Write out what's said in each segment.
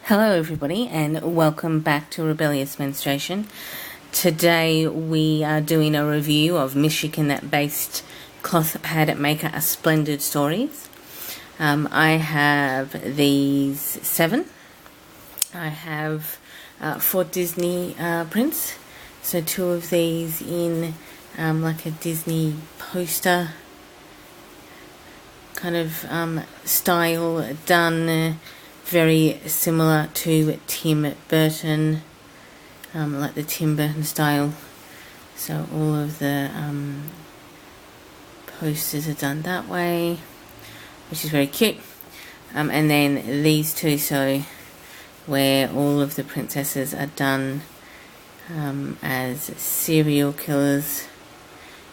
Hello everybody and welcome back to Rebellious Menstruation. Today we are doing a review of Michigan-based cloth pad maker Splendid stories. I have these 7. I have 4 Disney prints. So 2 of these in like a Disney poster kind of style done. Very similar to Tim Burton, like the Tim Burton style. So all of the posters are done that way, which is very cute. And then these 2, so where all of the princesses are done as serial killers,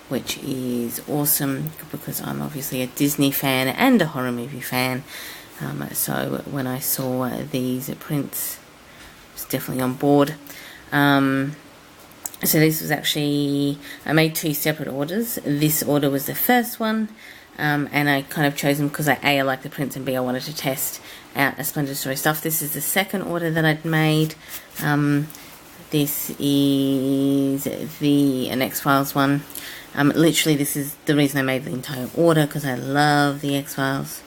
which is awesome because I'm obviously a Disney fan and a horror movie fan. So when I saw these prints, I was definitely on board. So this was actually, I made 2 separate orders. This order was the first one, and I kind of chose them because I like the prints, and B, I wanted to test out a Splendid Story stuff. This is the second order that I'd made. This is an X-Files one. Literally this is the reason I made the entire order, because I love the X-Files.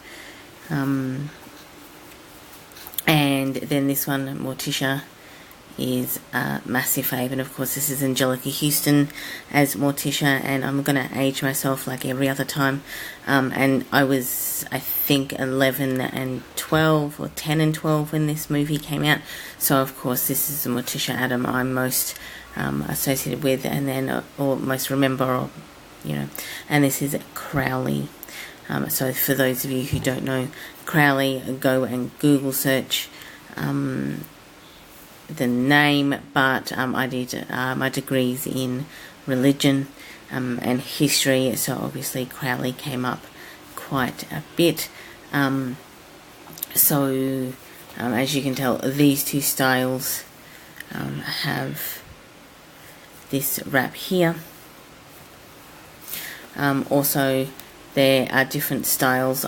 And then this one, Morticia, is a massive fave, and of course this is Angelica Houston as Morticia, and I'm gonna age myself like every other time. And I was, I think, 11 and 12 or 10 and 12 when this movie came out, so of course this is the Morticia Adam I'm most associated with, and then or most remember, or you know. And this is Crowley. So for those of you who don't know Crowley, go and Google search the name, but I did my degrees in religion and history, so obviously Crowley came up quite a bit. So as you can tell, these 2 styles have this wrap here. Also, there are different styles,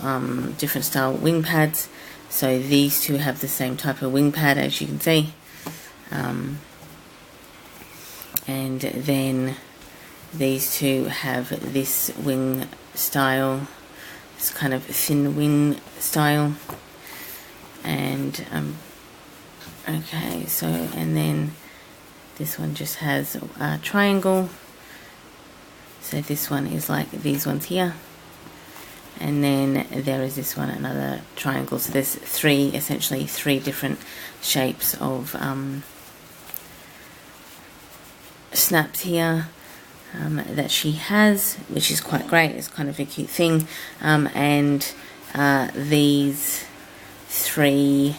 different style wing pads. So these 2 have the same type of wing pad, as you can see. And then these 2 have this wing style, this kind of thin wing style. And okay, so, and then this one just has a triangle. So this one is like these ones here. And then there is this one, another triangle. So there's 3, essentially 3 different shapes of snaps here that she has, which is quite great. It's kind of a cute thing. And these 3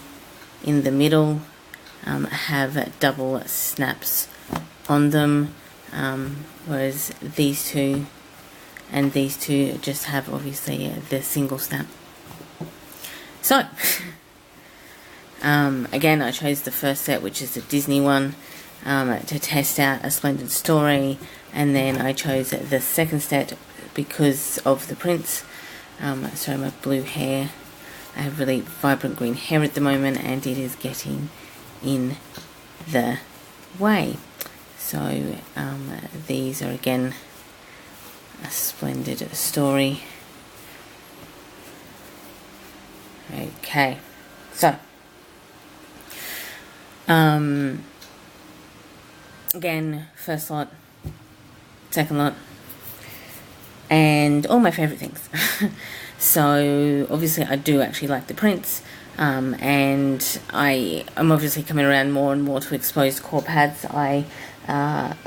in the middle have double snaps on them, whereas these 2 and these 2 just have obviously the single snap. So again, I chose the first set, which is the Disney one, to test out a Splendid Story, and then I chose the second set because of the prints. Sorry, my blue hair. I have really vibrant green hair at the moment, and it is getting in the way. So these are again a Splendid Story. Okay, so again, first lot, second lot, and all my favourite things. So obviously I do actually like the prints, and I'm obviously coming around more and more to exposed core pads. I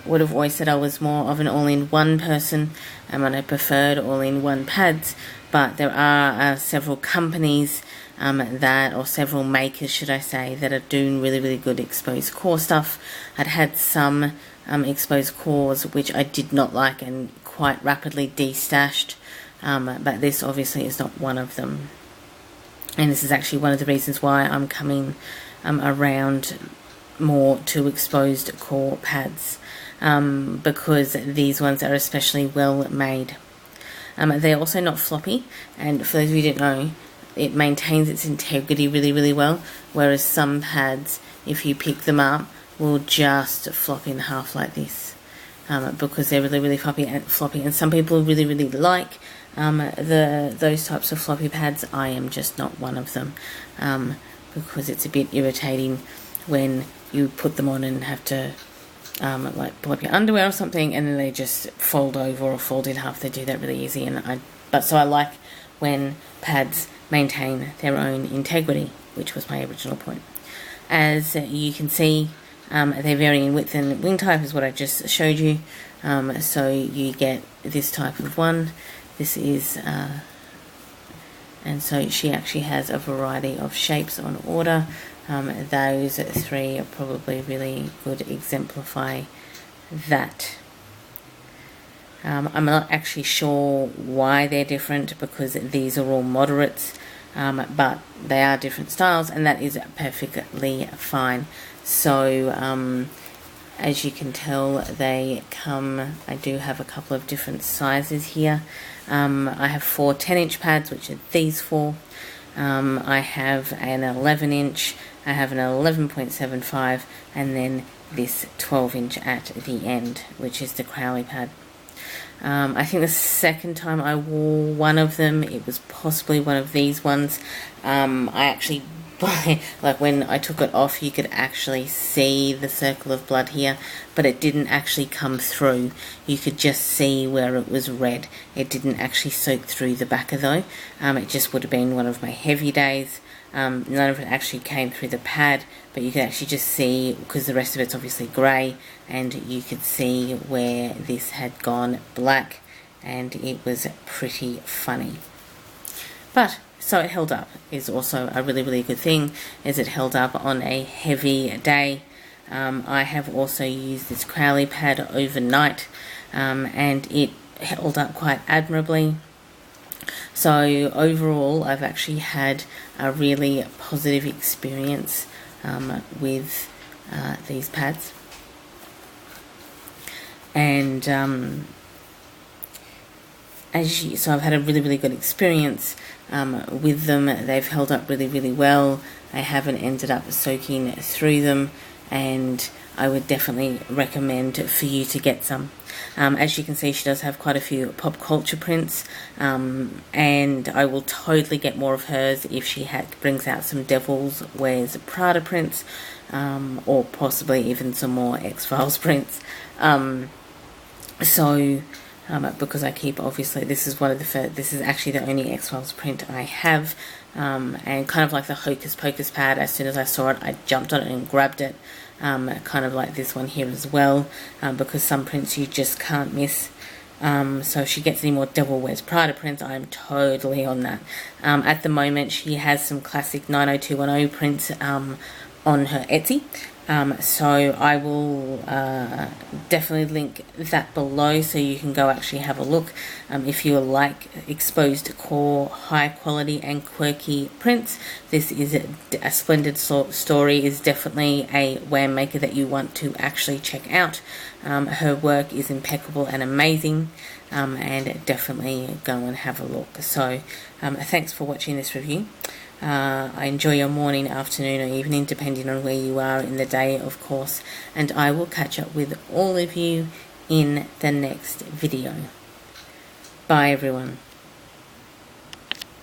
would have always said I was more of an all-in-one person, and I preferred all-in-one pads, but there are several companies that, or several makers should I say, that are doing really good exposed core stuff. I'd had some exposed cores which I did not like and quite rapidly destashed, but this obviously is not one of them, and this is actually one of the reasons why I'm coming around more to exposed core pads, because these ones are especially well made. They're also not floppy, and for those of you who don't know, it maintains its integrity really, really well, whereas some pads, if you pick them up, will just flop in half like this, because they're really, really floppy, and some people really, really like those types of floppy pads. I am just not one of them, because it's a bit irritating when you put them on and have to like pull up your underwear or something, and then they just fold over or fold in half. They do that really easy, so I like when pads maintain their own integrity, which was my original point. As you can see, they vary in width and wing type, is what I just showed you. So you get this type of one. This is, and so she actually has a variety of shapes on order. Those three are probably really good exemplify that. I'm not actually sure why they're different, because these are all moderates, but they are different styles, and that is perfectly fine. So as you can tell, they come, I do have a couple of different sizes here. I have 4 10-inch pads, which are these 4. I have an 11-inch, I have an 11.75, and then this 12-inch at the end, which is the Crowley pad. I think the second time I wore one of them, it was possibly one of these ones. I actually, like when I took it off, you could actually see the circle of blood here, but it didn't actually come through. You could just see where it was red. It didn't actually soak through the back of though. It just would have been one of my heavy days. None of it actually came through the pad, but you could actually just see, because the rest of it's obviously grey, and you could see where this had gone black, and it was pretty funny. But so it held up is also a really, really good thing, is it held up on a heavy day. I have also used this Crowley pad overnight, and it held up quite admirably. So overall, I've actually had a really positive experience with these pads, and so I've had a really, really good experience with them. They've held up really, really well. I haven't ended up soaking through them, and I would definitely recommend for you to get some. As you can see, she does have quite a few pop culture prints, and I will totally get more of hers if she brings out some Devils Wears Prada prints, or possibly even some more X-Files prints. Because I keep, obviously, this is this is actually the only X-Files print I have, and kind of like the Hocus Pocus pad, as soon as I saw it, I jumped on it and grabbed it. Kind of like this one here as well, because some prints you just can't miss. So if she gets any more Devil Wears Prada prints, I'm totally on that. At the moment, she has some classic 90210 prints on her Etsy. So I will definitely link that below, so you can go actually have a look. If you like exposed core, high quality and quirky prints, this is a Splendid story, is definitely a wham maker that you want to actually check out. Her work is impeccable and amazing, and definitely go and have a look. So thanks for watching this review. I enjoy your morning, afternoon or evening, depending on where you are in the day, of course, and I will catch up with all of you in the next video. Bye everyone.